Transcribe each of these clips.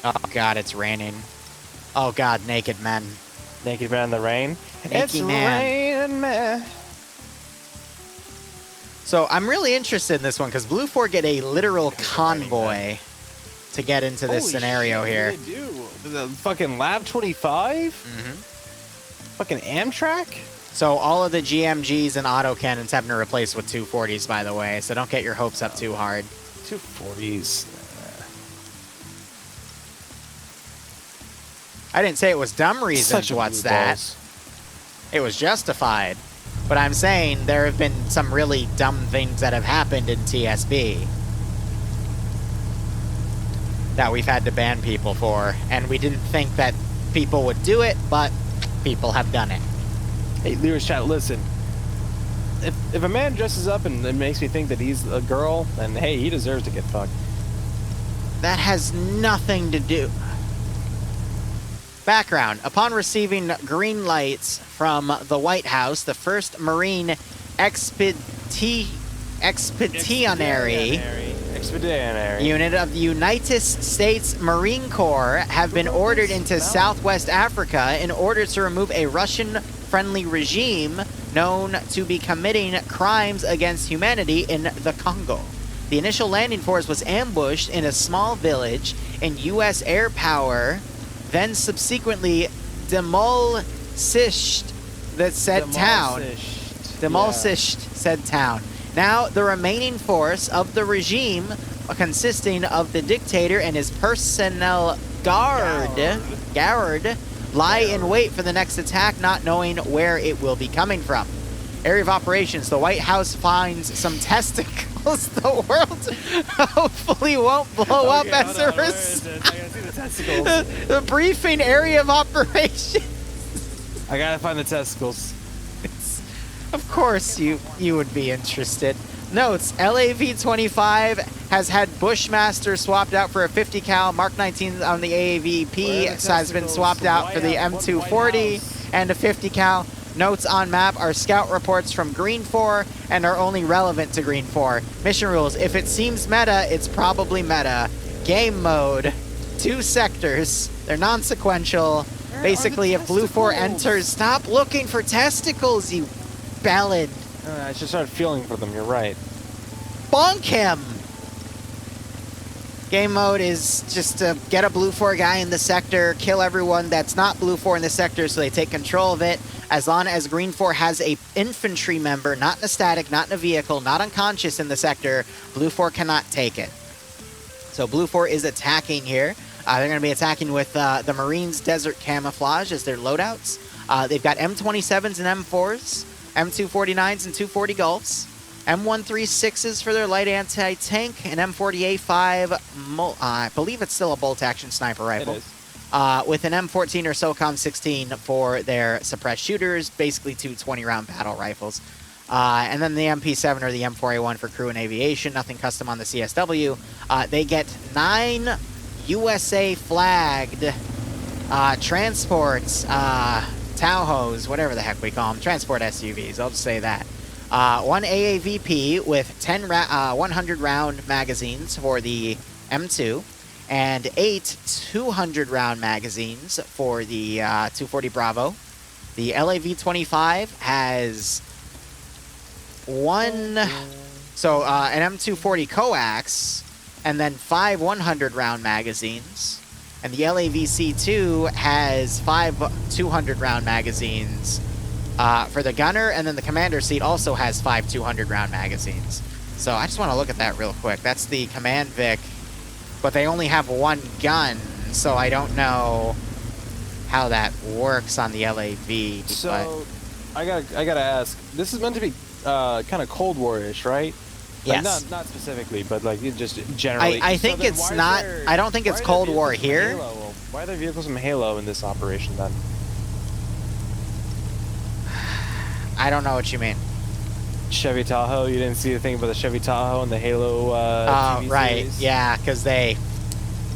Oh god, it's raining. Oh god, naked men. Naked man in the rain. Naked man. Raining, man. So I'm really interested in this one because Blue 4 get a literal convoy to get into this scenario here. They do. The fucking Lab 25? Fucking Amtrak? So all of the GMGs and autocannons have been replaced with 240s, by the way, so don't get your hopes up too hard. 240s. I didn't say it was dumb reasons, what's that? It was justified. But I'm saying there have been some really dumb things that have happened in TSB that we've had to ban people for, and we didn't think that people would do it, but people have done it. Hey, Liru's chat, listen. If a man dresses up and it makes me think that he's a girl, then hey, he deserves to get fucked. That has nothing to do. Background. Upon receiving green lights from the White House, the first Marine Expeditionary Unit of the United States Marine Corps have been ordered into Southwest Africa in order to remove a Russian-friendly regime known to be committing crimes against humanity in the Congo. The initial landing force was ambushed in a small village in U.S. air power, then subsequently demolished the said town. Demolished said town. Now, the remaining force of the regime, consisting of the dictator and his personnel guard, lie in wait for the next attack, not knowing where it will be coming from. Area of operations. The White House finds some testicles. The world hopefully won't blow up as a result. The briefing. Area of operations. I gotta find the testicles. Of course you would be interested. Notes, LAV-25 has had Bushmaster swapped out for a 50 cal. Mark 19 on the AAVP has been swapped out for the M240 and a 50 cal. Notes on map are scout reports from Green 4 and are only relevant to Green 4. Mission rules, if it seems meta, it's probably meta. Game mode, 2 sectors. They're non-sequential. Basically, if Blue 4 enters, stop looking for testicles, you ballad. I should start feeling for them, you're right. Bonk him! Game mode is just to get a Blue 4 guy in the sector, kill everyone that's not Blue 4 in the sector so they take control of it. As long as Green 4 has a infantry member, not in a static, not in a vehicle, not unconscious in the sector, Blue 4 cannot take it. So Blue 4 is attacking here. They're going to be attacking with the Marines Desert Camouflage as their loadouts. They've got M27s and M4s, M249s and 240 Gulfs, M136s for their light anti-tank, and M40A5, I believe it's still a bolt-action sniper rifle. It is. With an M14 or SOCOM 16 for their suppressed shooters, basically 2 20-round battle rifles. And then the MP7 or the M4A1 for crew and aviation, nothing custom on the CSW. They get 9 USA-flagged transports, Tahoes, whatever the heck we call them, transport SUVs, I'll just say that. 1 AAVP with 10 100-round magazines for the M2, and 8 200-round magazines for the 240 Bravo. The LAV-25 has 1, so an M240 coax, and then 5 100-round magazines. And the LAV-C2 has 5 200-round magazines for the gunner, and then the commander seat also has 5 200-round magazines. So I just want to look at that real quick. That's the Command Vic, but they only have 1 gun, so I don't know how that works on the LAV. So I gotta ask. This is meant to be kind of Cold War-ish, right? Like, yes. Not specifically, but like just generally. I think so it's not. I don't think it's Cold War here. Why are there vehicles from Halo in this operation then? I don't know what you mean. Chevy Tahoe. You didn't see the thing about the Chevy Tahoe and the Halo TV right. series? Yeah, because they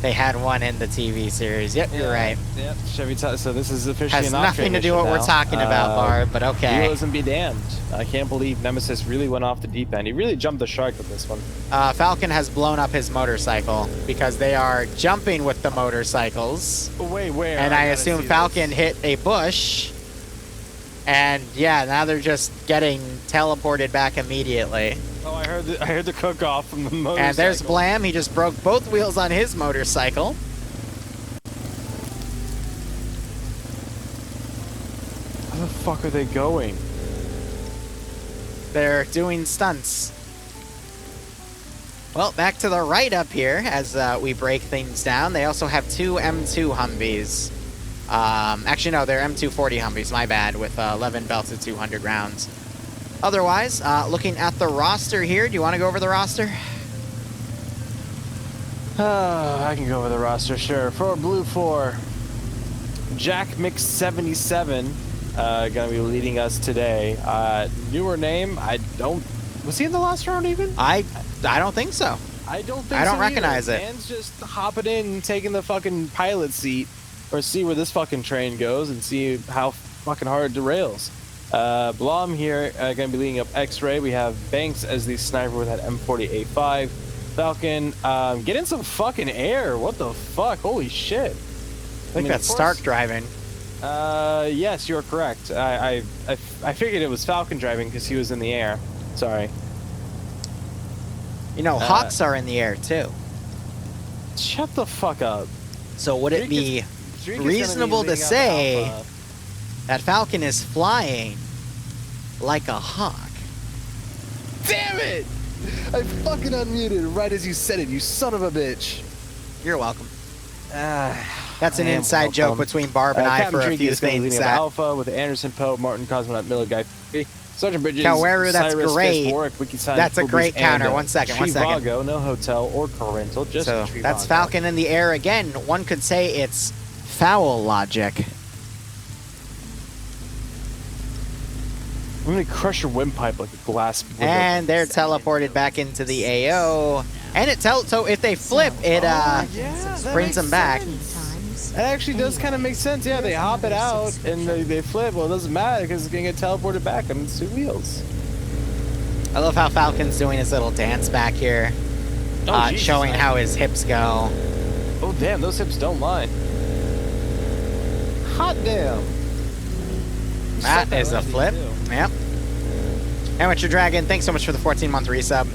They had one in the TV series. Yep, you're right. Yep, Chevy. So this is officially Has an nothing to do with what we're talking about, Barb, but okay. Realism be damned. I can't believe Nemesis really went off the deep end. He really jumped the shark with this one. Falcon has blown up his motorcycle because they are jumping with the motorcycles. Wait, where? And I assume Falcon hit a bush. And yeah, now they're just getting teleported back immediately. Oh, I heard the cook off from the motorcycle. And there's Blam. He just broke both wheels on his motorcycle. Where the fuck are they going? They're doing stunts. Well, back to the right up here as we break things down. They also have two M2 Humvees. Actually, no, they're M240 Humvees, my bad, with 11 belted 200 rounds. Otherwise, looking at the roster here, do you want to go over the roster? I can go over the roster, sure. For Blue 4, Jack Mix 77, gonna be leading us today. Newer name, was he in the last round even? I don't think so. I don't recognize it. Man's just hopping in and taking the fucking pilot seat, or see where this fucking train goes and see how fucking hard it derails. Blom here, gonna be leading up X-Ray. We have Banks as the sniper with that M40A5. Falcon, get in some fucking air. What the fuck? Holy shit. I think that's Stark driving. Yes, you're correct. I figured it was Falcon driving because he was in the air. Sorry. You know, Hawks are in the air too. Shut the fuck up. So would it be reasonable to say that Falcon is flying like a hawk? Damn it! I fucking unmuted right as you said it, you son of a bitch. You're welcome. That's an inside joke between Barb and I for a few things. Alpha with Anderson, Poe, Martin, Cosmonaut, Miller, Guy, Sergeant Bridges, Kaweru, that's Cyrus, great. Fist, Warwick, Wiki-san, that's a great counter. And, 1 second, 1 Trivago, second. no hotel or parental, just so Trivago. that's Falcon in the air again. One could say it's foul logic. I'm gonna crush your windpipe like a glass window. And they're teleported back into the AO. And so if they flip, it brings them back. That actually does kind of make sense. Yeah, they hop it out and they flip. Well, it doesn't matter because it's gonna get teleported back on its two wheels. I love how Falcon's doing his little dance back here, showing how his hips go. Oh damn, those hips don't lie. Hot damn. That is a flip. Yep. Amateur Dragon, thanks so much for the 14-month resub.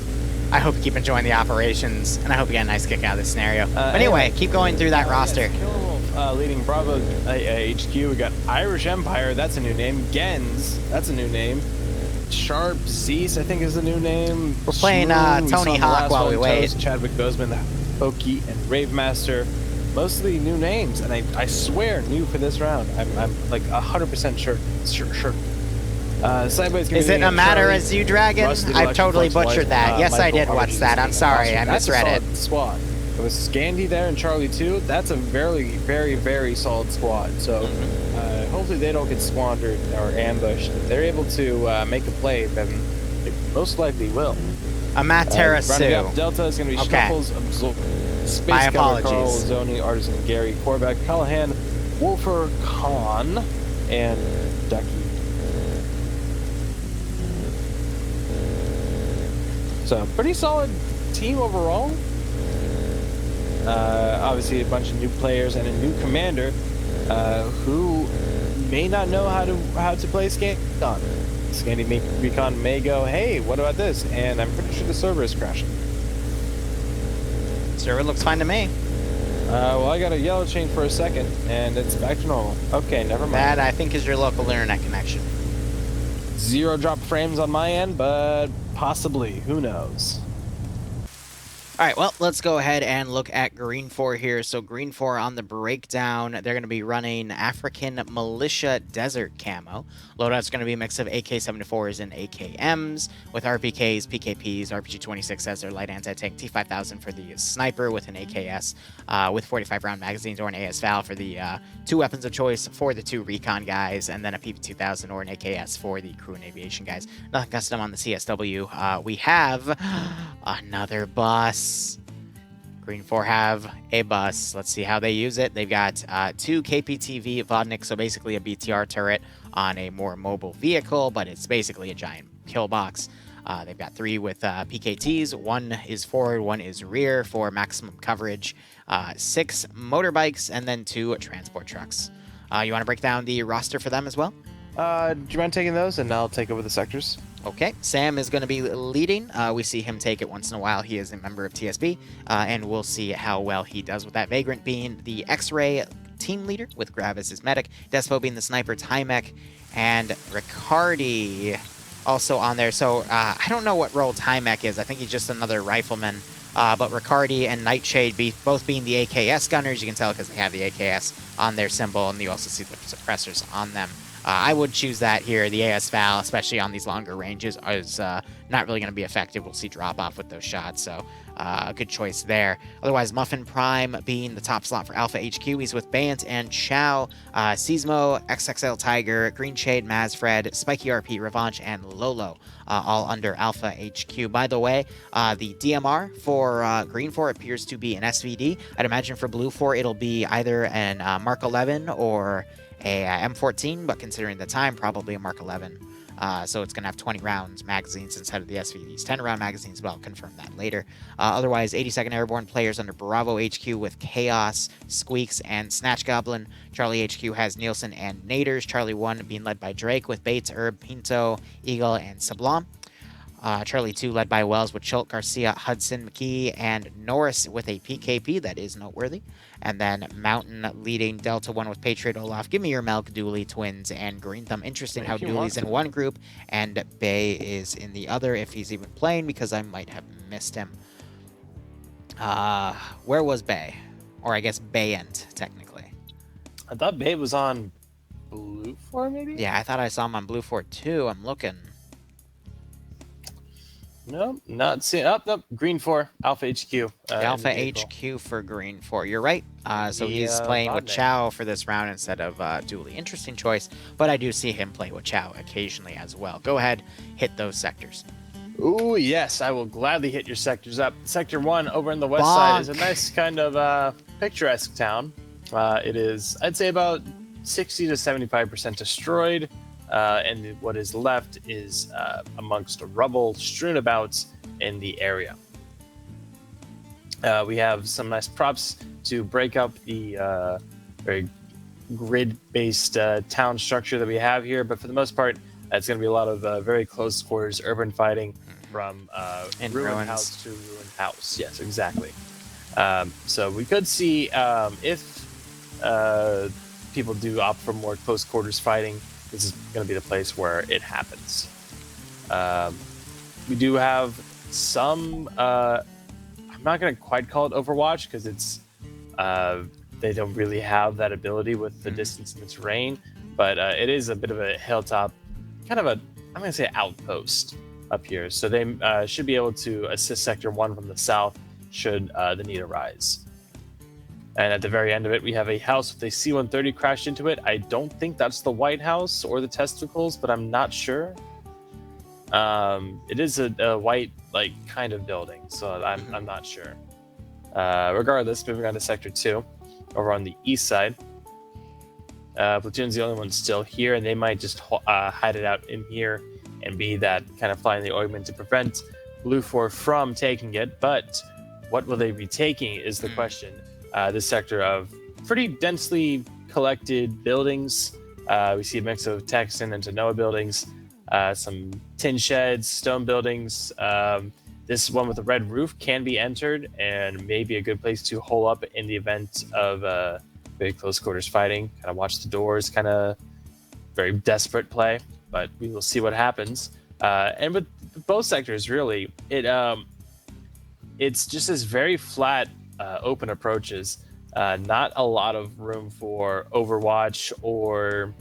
I hope you keep enjoying the operations, and I hope you get a nice kick out of this scenario. But anyway, keep going through that roster. Yes, leading Bravo HQ, we got Irish Empire, that's a new name. Gens, that's a new name. Sharp Zeus, I think is the new name. We're playing Tony Hawk while we wait. Chadwick Boseman, the Oki, and Rave Master. Mostly new names, and I swear new for this round. I'm like 100% sure. Sideways is it a matter as you, Dragon? I've totally butchered that. Yes, I did watch that. I'm sorry, I misread it. Squad. It was Scandy there and Charlie too. That's a very, very, very solid squad. So hopefully they don't get squandered or ambushed. If they're able to make a play, then they most likely will. Amatera Sue. Delta is going to be Shuffles, Space My Gunner, apologies. Carl, Zoni, Artisan, Gary, Korvac, Callahan, Wolfer, Khan, and Ducky. So, pretty solid team overall. Obviously, a bunch of new players and a new commander who may not know how to play Scandy Recon. Scandy Recon may go, hey, what about this? And I'm pretty sure the server is crashing. Server looks fine to me. Well, I got a yellow chain for a second, and it's back to normal. Okay, never mind. That, I think, is your local internet connection. 0 drop frames on my end, but possibly. Who knows? All right, well, let's go ahead and look at Green 4 here. So Green 4 on the breakdown, they're going to be running African Militia Desert Camo. Loadout's going to be a mix of AK-74s and AKMs with RPKs, PKPs, RPG-26 as their light anti-tank, T-5000 for the sniper with an AKS with 45-round magazines or an AS-FAL for the 2 weapons of choice for the 2 recon guys, and then a PP-2000 or an AKS for the crew and aviation guys. Nothing custom on the CSW. We have another bus. Green 4 have a bus. Let's see how they use it. They've got 2 KPTV Vodnik, so basically a BTR turret on a more mobile vehicle, but it's basically a giant kill box. They've got 3 with PKTs. 1 is forward, 1 is rear for maximum coverage. 6 motorbikes, and then 2 transport trucks. You want to break down the roster for them as well? Do you mind taking those, and I'll take over the sectors? Okay, Sam is going to be leading. We see him take it once in a while. He is a member of TSB, and we'll see how well he does with that. Vagrant being the X-Ray team leader, with Gravis as medic, Despo being the sniper, Timec, and Riccardi also on there. So I don't know what role Timec is. I think he's just another rifleman. But Riccardi and Nightshade both being the AKS gunners. You can tell because they have the AKS on their symbol, and you also see the suppressors on them. I would choose that here. The AS Val, especially on these longer ranges, is not really going to be effective. We'll see drop off with those shots, so a good choice there. Otherwise, Muffin Prime being the top slot for Alpha HQ. He's with Bant and Chow, Seismo, XXL Tiger, Green Shade, Mazfred, Spiky RP, Revanche, and Lolo, all under Alpha HQ. By the way, the DMR for Green 4 appears to be an SVD. I'd imagine for Blue 4, it'll be either an Mark 11 or a M14, but considering the time, probably a Mark 11. So it's going to have 20 rounds magazines instead of the SVD's 10-round magazines, but I'll confirm that later. Otherwise, 82nd Airborne players under Bravo HQ with Chaos, Squeaks, and Snatch Goblin. Charlie HQ has Nielsen and Naders. Charlie 1 being led by Drake with Bates, Herb, Pinto, Eagle, and Sublime. Charlie 2 led by Wells with Schultz, Garcia, Hudson, McKee, and Norris with a PKP. That is noteworthy. And then Mountain leading Delta 1 with Patriot, Olaf, Give Me Your Milk, Dooley, Twins, and Green Thumb. Interesting how Dooley's in one group and Bay is in the other, if he's even playing, because I might have missed him. Where was Bay? Or I guess Bayent, technically. I thought Bay was on Blue 4, maybe? Yeah, I thought I saw him on Blue 4 too. I'm looking. No, not seeing. Nope. Green 4, Alpha HQ. Alpha HQ for Green 4. You're right. So he's playing with Chow for this round instead of Dooley. Interesting choice, but I do see him play with Chow occasionally as well. Go ahead, hit those sectors. Ooh, yes, I will gladly hit your sectors up. Sector 1 over on the west side is a nice kind of picturesque town. It is, I'd say, about 60 to 75% destroyed. And what is left is amongst rubble strewn about in the area. We have some nice props to break up the very grid-based town structure that we have here, but for the most part, it's going to be a lot of very close quarters urban fighting from ruined house to ruined house. Yes, exactly. So we could see if people do opt for more close quarters fighting, this is going to be the place where it happens. We do have some, I'm not going to quite call it Overwatch because it's, they don't really have that ability with the distance and the terrain, but it is a bit of a hilltop, kind of a, I'm going to say outpost up here. So they should be able to assist Sector 1 from the south should the need arise. And at the very end of it, we have a house with a C-130 crashed into it. I don't think that's the White House or the Testicles, but I'm not sure. It is a white, like, kind of building, so I'm not sure. Regardless, moving on to Sector 2, over on the east side. Platoon's the only one still here, and they might just hide it out in here and be that kind of fly in the ointment to prevent Blue 4 from taking it. But what will they be taking is the question. This sector of pretty densely collected buildings. We see a mix of Texan and Tanoa buildings, some tin sheds, stone buildings. This one with a red roof can be entered and may be a good place to hole up in the event of very close quarters fighting. Kind of watch the doors, kind of very desperate play, but we will see what happens. And with both sectors, really, it's just this very flat, open approaches. Not a lot of room for Overwatch or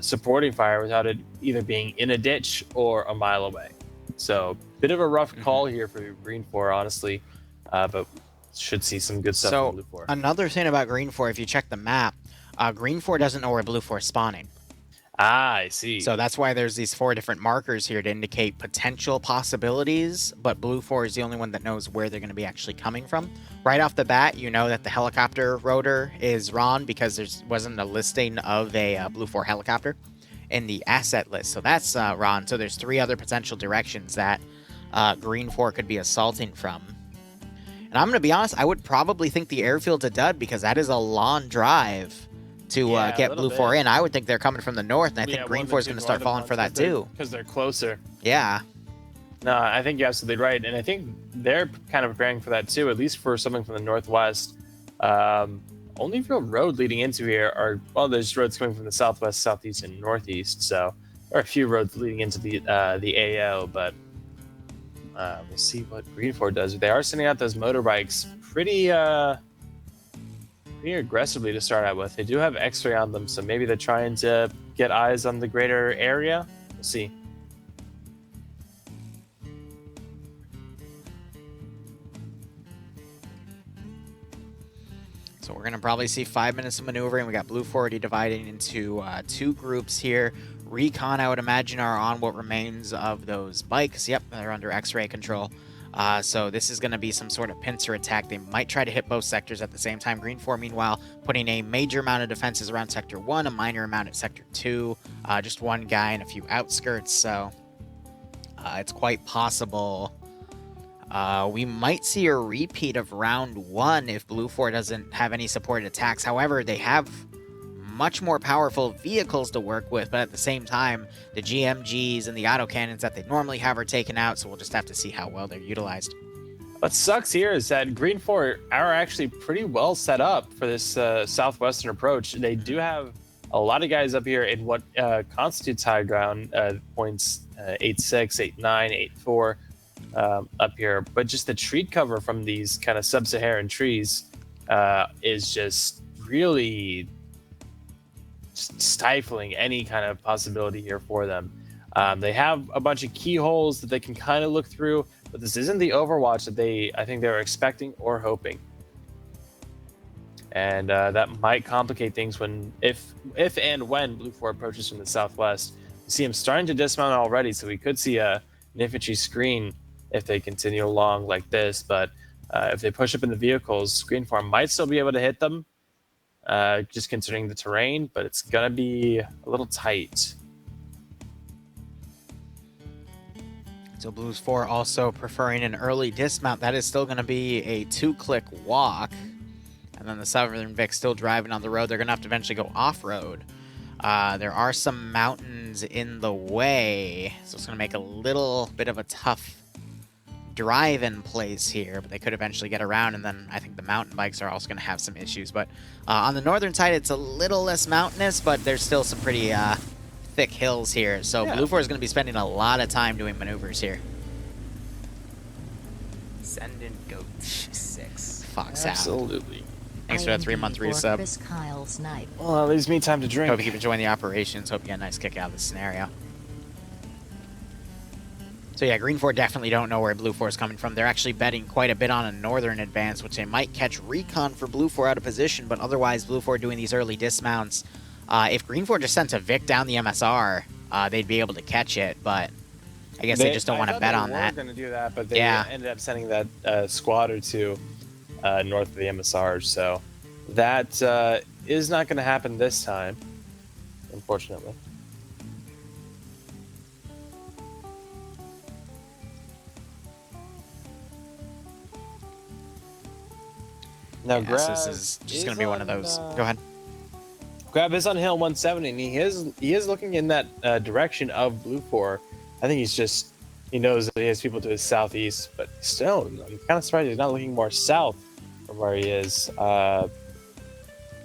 supporting fire without it either being in a ditch or a mile away. So bit of a rough call here for Green 4, honestly, but should see some good stuff from Blue 4. Another thing about Green 4, if you check the map, Green 4 doesn't know where Blue 4 is spawning. Ah, I see. So that's why there's these 4 different markers here to indicate potential possibilities, but Blue 4 is the only one that knows where they're going to be actually coming from. Right off the bat, you know that the helicopter rotor is Ron because there wasn't a listing of a Blue 4 helicopter in the asset list. So that's Ron. So there's 3 other potential directions that Green 4 could be assaulting from. And I'm going to be honest, I would probably think the airfield's a dud because that is a long drive to get Blue 4 in. I would think they're coming from the north, and I think Green 4 is going to start falling for that too. Because they're closer. Yeah. No, I think you're absolutely right. And I think they're kind of preparing for that too, at least for something from the northwest. Only real road leading into here are, well, there's roads coming from the southwest, southeast, and northeast. So there are a few roads leading into the AO, but we'll see what Green 4 does. They are sending out those motorbikes pretty aggressively to start out with. They do have X-ray on them, so maybe they're trying to get eyes on the greater area. We'll see. So we're going to probably see 5 minutes of maneuvering. We got Blue 4 already dividing into 2 groups here. Recon, I would imagine, are on what remains of those bikes. Yep, they're under X-ray control. So this is going to be some sort of pincer attack. They might try to hit both sectors at the same time. Green 4, meanwhile, putting a major amount of defenses around Sector 1, a minor amount at Sector 2, just 1 guy and a few outskirts. So it's quite possible we might see a repeat of round 1 if Blue 4 doesn't have any supported attacks. However, they have much more powerful vehicles to work with, but at the same time, the GMGs and the autocannons that they normally have are taken out, so we'll just have to see how well they're utilized. What sucks here is that Green 4 are actually pretty well set up for this southwestern approach. They do have a lot of guys up here in what constitutes high ground, points 8.6, 8.9, 8.4 up here, but just the tree cover from these kind of sub-Saharan trees is just really stifling any kind of possibility here for them. They have a bunch of keyholes that they can kind of look through, but this isn't the Overwatch that I think they were expecting or hoping. And that might complicate things if and when Blue 4 approaches from the southwest. You see him starting to dismount already, so we could see an infantry screen if they continue along like this. But if they push up in the vehicles, Green 4 might still be able to hit them, just considering the terrain, but it's going to be a little tight. So Blues 4 also preferring an early dismount. That is still going to be a 2-click walk. And then the Southern Vic still driving on the road. They're going to have to eventually go off-road. There are some mountains in the way, so it's going to make a little bit of a tough drive in place here, but they could eventually get around, and then I think the mountain bikes are also going to have some issues. But on the northern side, it's a little less mountainous, but there's still some pretty thick hills here. So yeah. Blue 4 is going to be spending a lot of time doing maneuvers here. Send in Goat 6. Fox out. Absolutely. Thanks for that 3-month resub. Well, that leaves me time to drink. Hope you keep enjoying the operations. Hope you get a nice kick out of this scenario. So yeah, Green 4 definitely don't know where Blue 4 is coming from. They're actually betting quite a bit on a northern advance, which they might catch recon for Blue 4 out of position, but otherwise Blue 4 doing these early dismounts. If Green 4 just sent a Vic down the MSR, they'd be able to catch it, but I guess they just don't want to bet on that. They were going to do that, but they ended up sending that squad or two north of the MSR, so that is not going to happen this time, unfortunately. Now, this is just going to be one of those. Go ahead. Grab is on hill 170, and he is looking in that direction of Blue 4. I think he knows that he has people to his southeast, but still, I'm kind of surprised he's not looking more south from where he is. I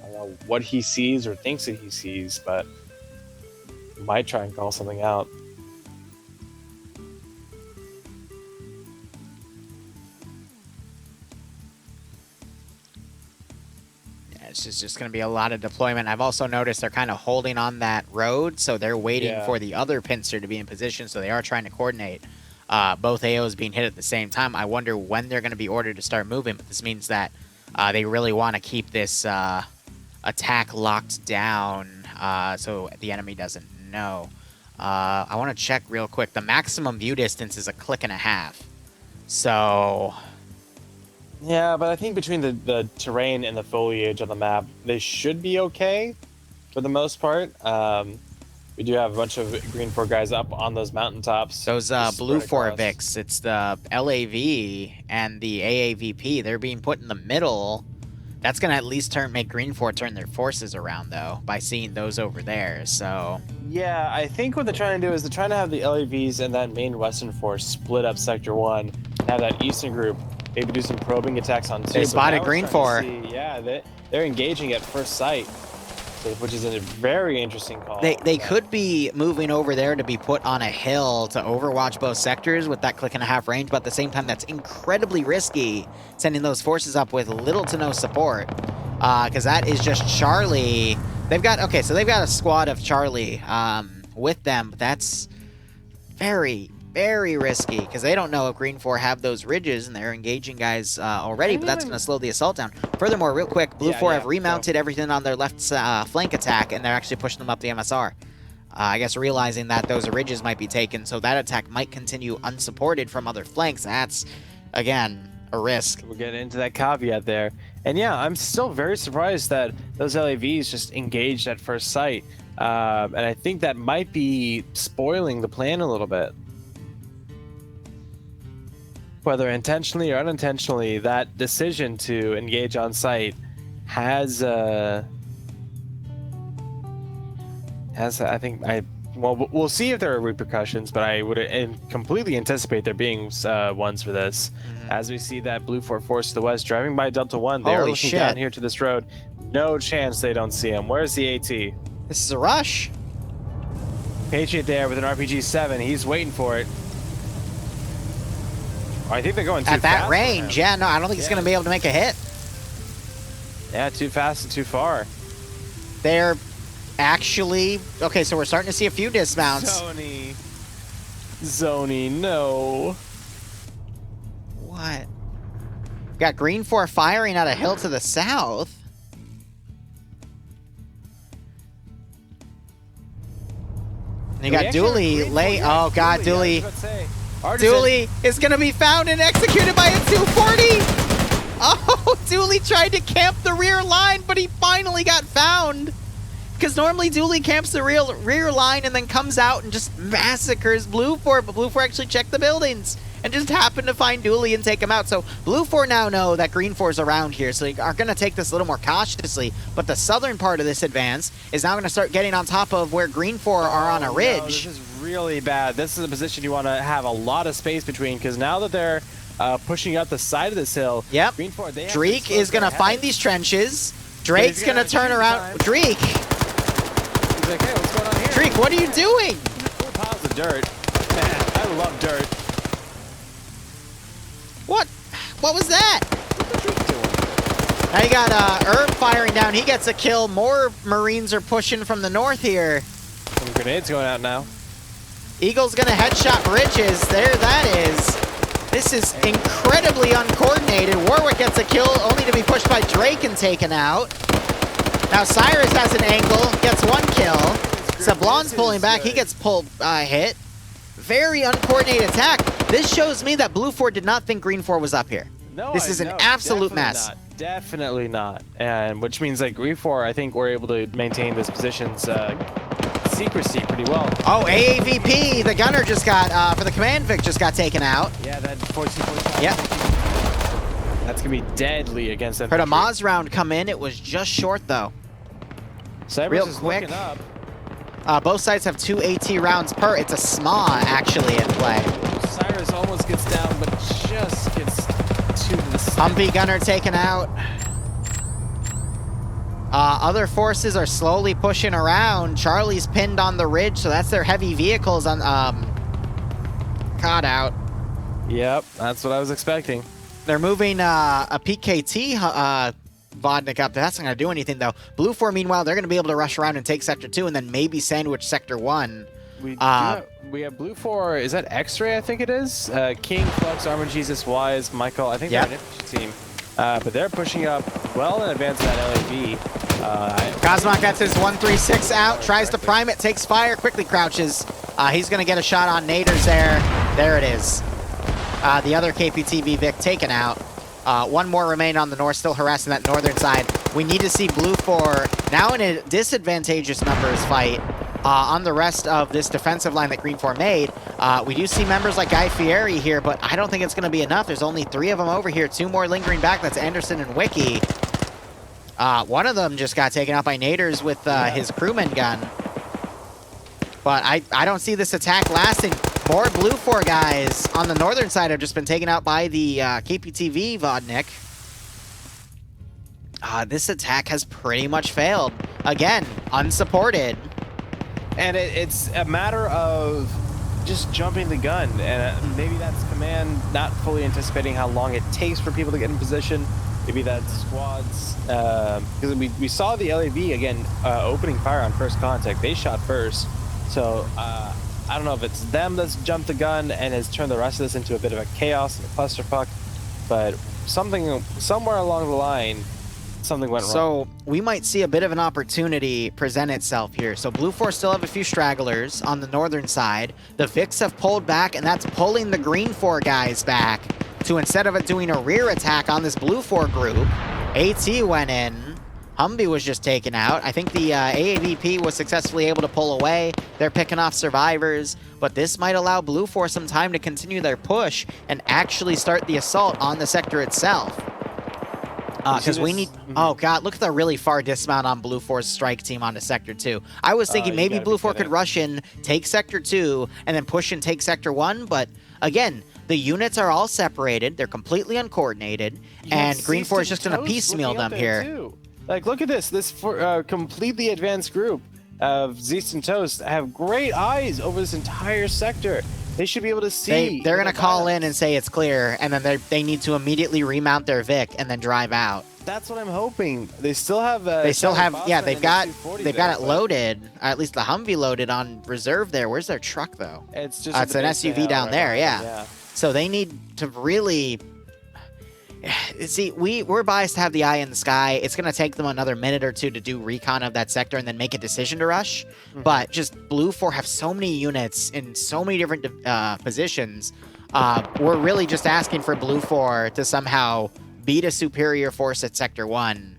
don't know what he sees or thinks that he sees, but might try and call something out. It's just going to be a lot of deployment. I've also noticed they're kind of holding on that road, so they're waiting for the other pincer to be in position, so they are trying to coordinate. Both AOs being hit at the same time. I wonder when they're going to be ordered to start moving, but this means that they really want to keep this attack locked down so the enemy doesn't know. I want to check real quick. The maximum view distance is a click and a half. So... Yeah, but I think between the terrain and the foliage on the map, they should be okay for the most part. We do have a bunch of Green 4 guys up on those mountaintops. Those Blue 4 Vics, it's the LAV and the AAVP. They're being put in the middle. That's going to at least make Green 4 turn their forces around, though, by seeing those over there, so... Yeah, I think what they're trying to do is they're trying to have the LAVs and that main western force split up Sector 1, have that eastern group maybe do some probing attacks on 2. They spotted Green 4. Yeah, they're engaging at first sight, which is a very interesting call. They could be moving over there to be put on a hill to overwatch both sectors with that click and a half range, but at the same time, that's incredibly risky, sending those forces up with little to no support, because that is just Charlie. They've got a squad of Charlie with them, but that's very, very risky, because they don't know if Green 4 have those ridges, and they're engaging guys already, but that's going to slow the assault down. Furthermore, real quick, Blue 4 have remounted everything on their left flank attack, and they're actually pushing them up the MSR. I guess realizing that those ridges might be taken, so that attack might continue unsupported from other flanks. That's, again, a risk. We'll get into that caveat there. And yeah, I'm still very surprised that those LAVs just engaged at first sight. And I think that might be spoiling the plan a little bit. Whether intentionally or unintentionally, that decision to engage on site has I think well, we'll see if there are repercussions, but I would completely anticipate there being ones for this. As we see that Blue 4 force to the west driving by Delta 1, they are looking down here to this road. No chance they don't see him. Where's the AT? This is a rush. Patriot there with an RPG-7. He's waiting for it. I think they're going too fast. At that range, yeah, no, I don't think he's going to be able to make a hit. Yeah, too fast and too far. They're actually... Okay, so we're starting to see a few dismounts. Zony, no. What? We got Green 4 firing at a hill to the south. And you got Dooley lay... Oh, God, Dooley. Dooley is going to be found and executed by a 240. Oh, Dooley tried to camp the rear line, but he finally got found. Because normally Dooley camps the rear line and then comes out and just massacres Blue 4. But Blue 4 actually checked the buildings and just happened to find Dooley and take him out. So Blue 4 now know that Green 4 is around here, so they are going to take this a little more cautiously. But the southern part of this advance is now going to start getting on top of where Green 4 are on a ridge. No, this is really bad. This is a position you want to have a lot of space between, because now that they're pushing up the side of this hill, yep. Green 4, Drake is going to find these trenches. Drake's going to turn around. Drake. He's like, hey, what's going on here? Drake, what are you doing? Full piles of dirt. Man, I love dirt. What? What was that? Now you got Herb firing down. He gets a kill. More Marines are pushing from the north here. Some grenades going out now. Eagle's going to headshot bridges. There that is. This is incredibly uncoordinated. Warwick gets a kill, only to be pushed by Drake and taken out. Now Cyrus has an angle, gets one kill. Sablon's pulling back. He gets pulled, hit. Very uncoordinated attack. This shows me that Blue 4 did not think Green 4 was up here. No, this is an absolute mess. Definitely not. And which means like Green 4, I think we're able to maintain this position's secrecy pretty well. Oh, AAVP, the gunner just got, for the command Vic just got taken out. Yeah, that 1445. Yep. That's going to be deadly against them. Heard a Maz round come in. It was just short, though. Cybers real is quick. looking up. Both sides have 2 AT rounds per. It's a SMA actually in play. Cyrus almost gets down, but just gets to the Humvee gunner taken out. Other forces are slowly pushing around. Charlie's pinned on the ridge, so that's their heavy vehicles on caught out. Yep, that's what I was expecting. They're moving a PKT Vodnik up. That's not going to do anything, though. Blue 4, meanwhile, they're going to be able to rush around and take Sector 2 and then maybe sandwich Sector 1. We have Blue 4. Is that X-Ray, I think it is? King, Flux, Armor, Jesus, Wise, Michael. I think they're an infantry team. But they're pushing up well in advance of that LAV. Cosmoc gets his 136 out, tries to prime it, takes fire, quickly crouches. He's going to get a shot on Naders there. There it is. The other KPTV Vic taken out. One more remain on the north, still harassing that northern side. We need to see Blue 4 now in a disadvantageous numbers fight on the rest of this defensive line that Green 4 made. We do see members like Guy Fieri here, but I don't think it's going to be enough. There's only 3 of them over here, 2 more lingering back. That's Anderson and Wiki. One of them just got taken out by Naders with his crewman gun. But I don't see this attack lasting. More Blue 4 guys on the northern side have just been taken out by the KPTV Vodnik. This attack has pretty much failed. Again, unsupported. And it's a matter of just jumping the gun. And maybe that's command not fully anticipating how long it takes for people to get in position. Maybe that's squads. Because we saw the LAV, again, opening fire on first contact. They shot first. So I don't know if it's them that's jumped the gun and has turned the rest of this into a bit of a chaos and a clusterfuck. But somewhere along the line, something went wrong. So we might see a bit of an opportunity present itself here. So Blue 4 still have a few stragglers on the northern side. The Vics have pulled back, and that's pulling the Green 4 guys back to, instead of it doing a rear attack on this Blue 4 group, AT went in. Humvee was just taken out. I think the AAVP was successfully able to pull away. They're picking off survivors, but this might allow Blue 4 some time to continue their push and actually start the assault on the sector itself. Because we need... Oh, God, look at the really far dismount on Blue 4's strike team onto Sector 2. I was thinking maybe Blue 4 could rush in, take Sector 2, and then push and take Sector 1, but again, the units are all separated. They're completely uncoordinated, and Green 4 is just going to piecemeal them here. Too. Like, look at this. This completely advanced group of Zeist and Toast have great eyes over this entire sector. They should be able to see. They're going to call in and say it's clear, and then they need to immediately remount their Vic and then drive out. That's what I'm hoping. They still have. Yeah, they've got it loaded. At least the Humvee loaded on reserve there. Where's their truck though? It's just it's an SUV down there. Yeah. So they need to really. See, we're biased to have the eye in the sky. It's going to take them another minute or two to do recon of that sector and then make a decision to rush. But just Blue 4 have so many units in so many different positions. We're really just asking for Blue 4 to somehow beat a superior force at Sector 1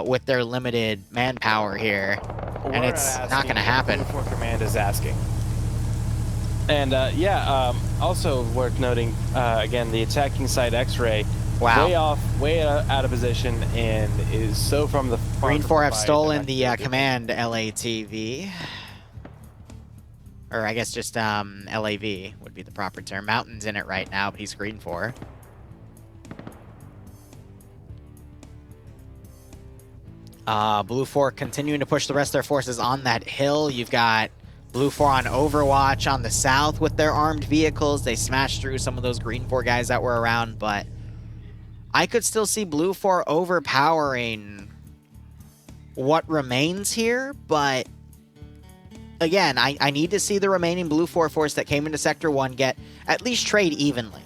with their limited manpower here. And it's not going to happen. Blue 4 Command is asking. And also worth noting, again, the attacking side X-Ray. Wow. Way out of position, and is so from the Green 4 have stolen the command LATV. Or I guess just LAV would be the proper term. Mountain's in it right now, but he's Green 4. Blue 4 continuing to push the rest of their forces on that hill. You've got Blue 4 on Overwatch on the south with their armed vehicles. They smashed through some of those Green 4 guys that were around, but I could still see Blue 4 overpowering what remains here, but again, I need to see the remaining Blue 4 force that came into Sector 1 get at least trade evenly.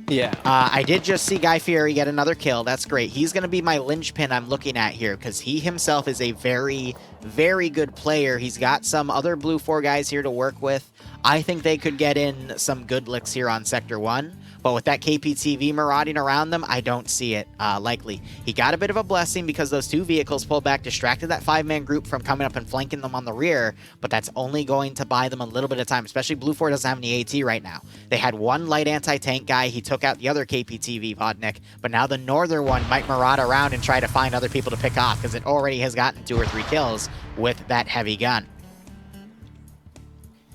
Yeah. I did just see Guy Fieri get another kill. That's great. He's going to be my linchpin I'm looking at here because he himself is a very, very good player. He's got some other Blue 4 guys here to work with. I think they could get in some good licks here on Sector 1. But with that KPTV marauding around them, I don't see it likely. He got a bit of a blessing because those 2 vehicles pulled back, distracted that 5-man group from coming up and flanking them on the rear, but that's only going to buy them a little bit of time, especially Blue 4 doesn't have any AT right now. They had 1 light anti-tank guy. He took out the other KPTV Vodnik, but now the northern one might maraud around and try to find other people to pick off because it already has gotten 2 or 3 kills with that heavy gun.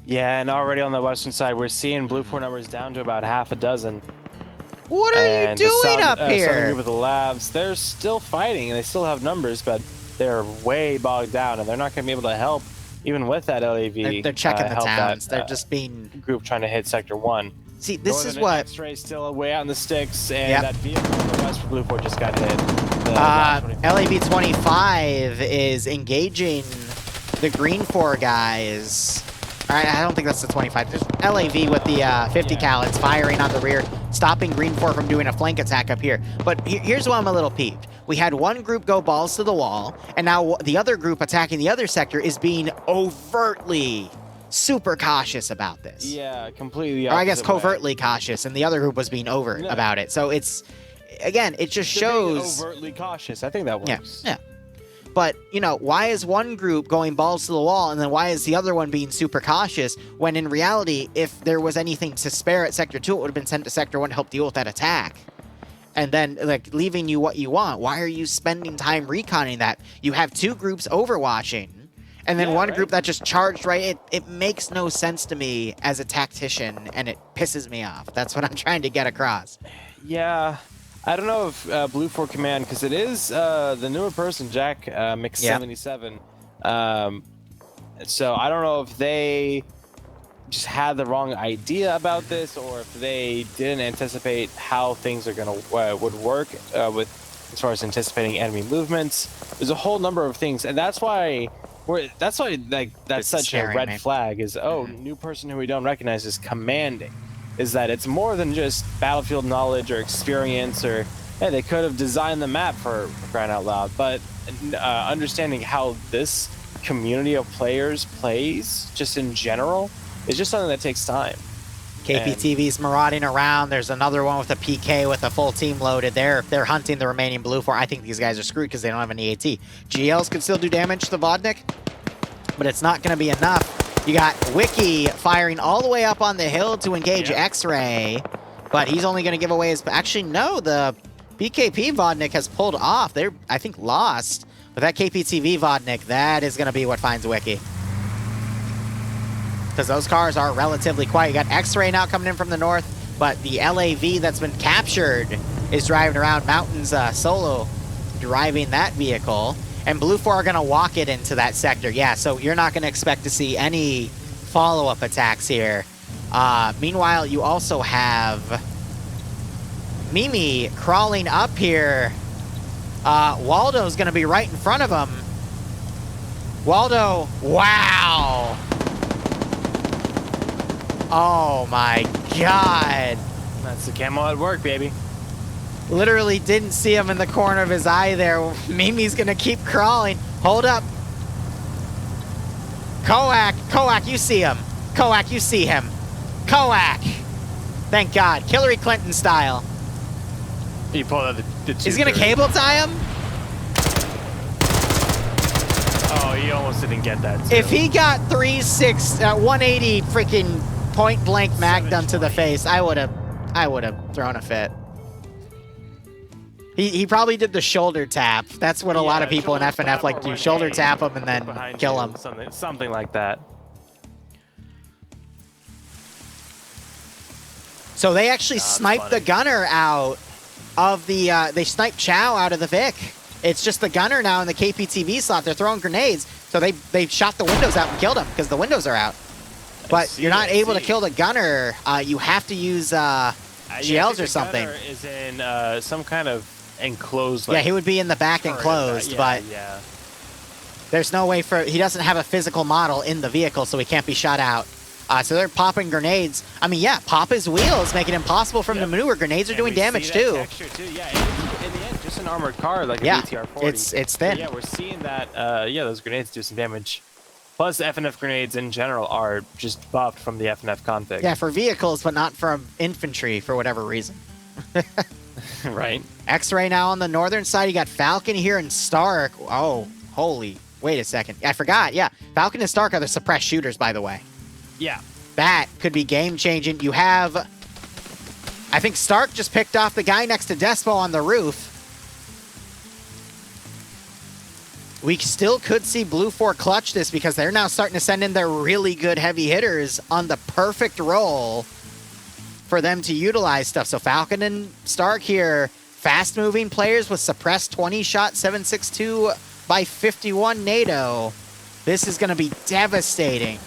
Yeah, and already on the western side, we're seeing Blue 4 numbers down to about half a dozen. What are you doing up here? Southern group of the labs, they're still fighting, and they still have numbers, but they're way bogged down, and they're not going to be able to help, even with that LAV. They're checking the towns. They're just being... group trying to hit Sector 1. See, this is what... X-ray still way out in the sticks, and that vehicle on the west for Blue 4 just got hit. LAV-25 is engaging the Green 4 guys. All right, I don't think that's the 25. There's LAV with the 50 cal. It's firing on the rear. stopping Green 4 from doing a flank attack up here. But here's why I'm a little peeved. We had one group go balls to the wall, and now the other group attacking the other sector is being overtly super cautious about this. Yeah, completely. Or I guess opposite way. covertly cautious, and the other group was being overt about it. So it's, again, it just They're being shows... overtly cautious. I think that works. Yeah. But, you know, why is one group going balls to the wall, and then why is the other one being super cautious, when in reality, if there was anything to spare at Sector 2, it would have been sent to Sector 1 to help deal with that attack. And then, like, leaving you what you want. Why are you spending time reconning that? You have two groups overwatching, and then one group that just charged right. It makes no sense to me as a tactician, and it pisses me off. That's what I'm trying to get across. Yeah. I don't know if Blue 4 Command, because it is the newer person, Jack Mix77. So I don't know if they just had the wrong idea about this, or if they didn't anticipate how things are gonna would work with as far as anticipating enemy movements. There's a whole number of things, and that's why like that's such a red flag. Is new person who we don't recognize is commanding. Is that it's more than just battlefield knowledge or experience, or they could have designed the map for crying out loud, but understanding how this community of players plays just in general is just something that takes time. KPTV's marauding around. There's another one with a PK with a full team loaded. They're hunting the remaining Blue 4. I think these guys are screwed because they don't have any AT. GLs could still do damage to Vodnik, but it's not going to be enough. You got Wiki firing all the way up on the hill to engage X-Ray, but he's only going to give away his... Actually, no, the BKP Vodnik has pulled off. They're, I think, lost. But that KPTV Vodnik, that is going to be what finds Wiki. Because those cars are relatively quiet. You got X-Ray now coming in from the north, but the LAV that's been captured is driving around mountains solo, driving that vehicle. And Blue 4 are going to walk it into that sector. Yeah, so you're not going to expect to see any follow-up attacks here. Meanwhile, you also have Mimi crawling up here. Waldo's going to be right in front of him. Waldo, wow. Oh my god. That's the camo at work, baby. Literally didn't see him in the corner of his eye there. Mimi's gonna keep crawling. Hold up. Koak, you see him. Koak, you see him. Koak. Thank God. Hillary Clinton style. He pulled out the He's gonna cable tie him? Oh, he almost didn't get that, too. If he got 180 freaking point blank mag done to the face, I would have thrown a fit. He probably did the shoulder tap. That's what a lot of people in FNF like to do. Shoulder tap him and then kill him. Something like that. So they actually sniped the gunner out of the... they sniped Chow out of the Vic. It's just the gunner now in the KPTV slot. They're throwing grenades. So they shot the windows out and killed him because the windows are out. But you're not able to kill the gunner. You have to use GLs or something. The gunner is in some kind of enclosed... Yeah, he would be in the back enclosed, but there's no way for... He doesn't have a physical model in the vehicle, so he can't be shot out. So they're popping grenades. I mean, yeah, pop his wheels, make it impossible for him to maneuver. Grenades are doing damage, too. Yeah, in the end, just an armored car like a BTR-40. It's thin. So yeah, we're seeing that, those grenades do some damage. Plus, the FNF grenades in general are just buffed from the FNF config. Yeah, for vehicles, but not from infantry for whatever reason. Right. X-Ray now on the northern side. You got Falcon here and Stark. Oh, holy. Wait a second. I forgot. Yeah, Falcon and Stark are the suppressed shooters, by the way. Yeah. That could be game-changing. You have... I think Stark just picked off the guy next to Despo on the roof. We still could see Blue 4 clutch this because they're now starting to send in their really good heavy hitters on the perfect roll for them to utilize stuff. So Falcon and Stark here, fast-moving players with suppressed 20-shot 7.62 by 51 NATO. This is going to be devastating.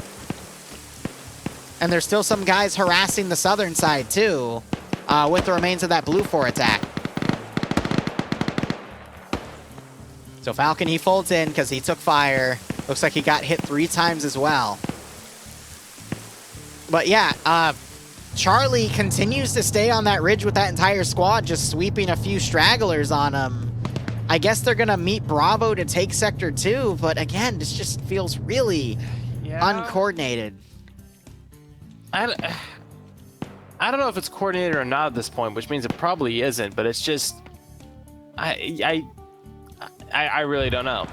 And there's still some guys harassing the southern side, too, with the remains of that Blue 4 attack. So Falcon, he folds in because he took fire. Looks like he got hit 3 times as well. But yeah, Charlie continues to stay on that ridge with that entire squad, just sweeping a few stragglers on him. I guess they're gonna meet Bravo to take Sector 2, but again, this just feels really uncoordinated. I don't know if it's coordinated or not at this point, which means it probably isn't, but it's just I really don't know.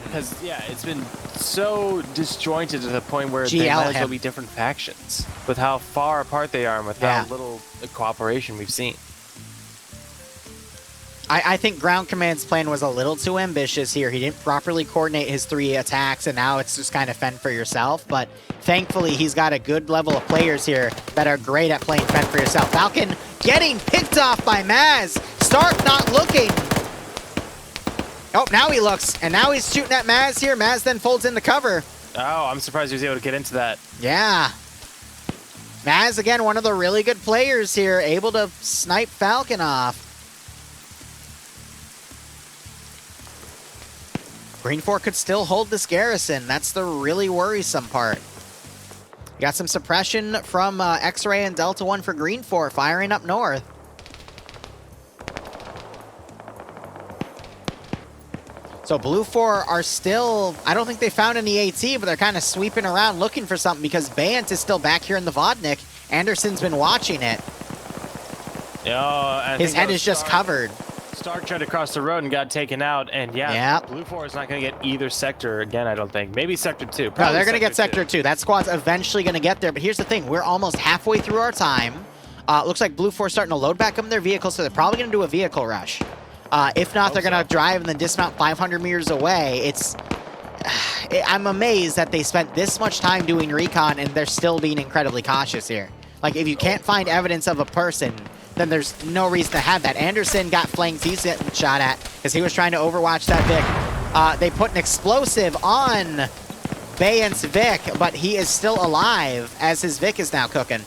Because yeah, it's been so disjointed to the point where they might as well be different factions with how far apart they are and with how little cooperation we've seen. I think Ground Command's plan was a little too ambitious here. He didn't properly coordinate his 3 attacks, and now it's just kind of fend for yourself. But thankfully, he's got a good level of players here that are great at playing fend for yourself. Falcon getting picked off by Maz. Stark not looking. Oh, now he looks, and now he's shooting at Maz here. Maz then folds in the cover. Oh, I'm surprised he was able to get into that. Yeah. Maz, again, one of the really good players here, able to snipe Falcon off. Green 4 could still hold this garrison. That's the really worrisome part. You got some suppression from X-Ray and Delta 1 for Green 4, firing up north. So Blue 4 are still, I don't think they found any AT, but they're kind of sweeping around looking for something because Bayant is still back here in the Vodnik. Anderson's been watching it. His head is just covered. Stark tried to cross the road and got taken out, and Blue 4 is not going to get either sector again, I don't think. Maybe Sector 2. No, they're going to get Sector 2. That squad's eventually going to get there, but here's the thing. We're almost halfway through our time. Looks like Blue 4 is starting to load back up in their vehicles, so they're probably going to do a vehicle rush. If not, they're going to drive and then dismount 500 meters away. I'm amazed that they spent this much time doing recon, and they're still being incredibly cautious here. Like, if you can't find evidence of a person, then there's no reason to have that. Anderson got flanked. He's getting shot at because he was trying to overwatch that Vic. They put an explosive on Bayant's Vic, but he is still alive as his Vic is now cooking.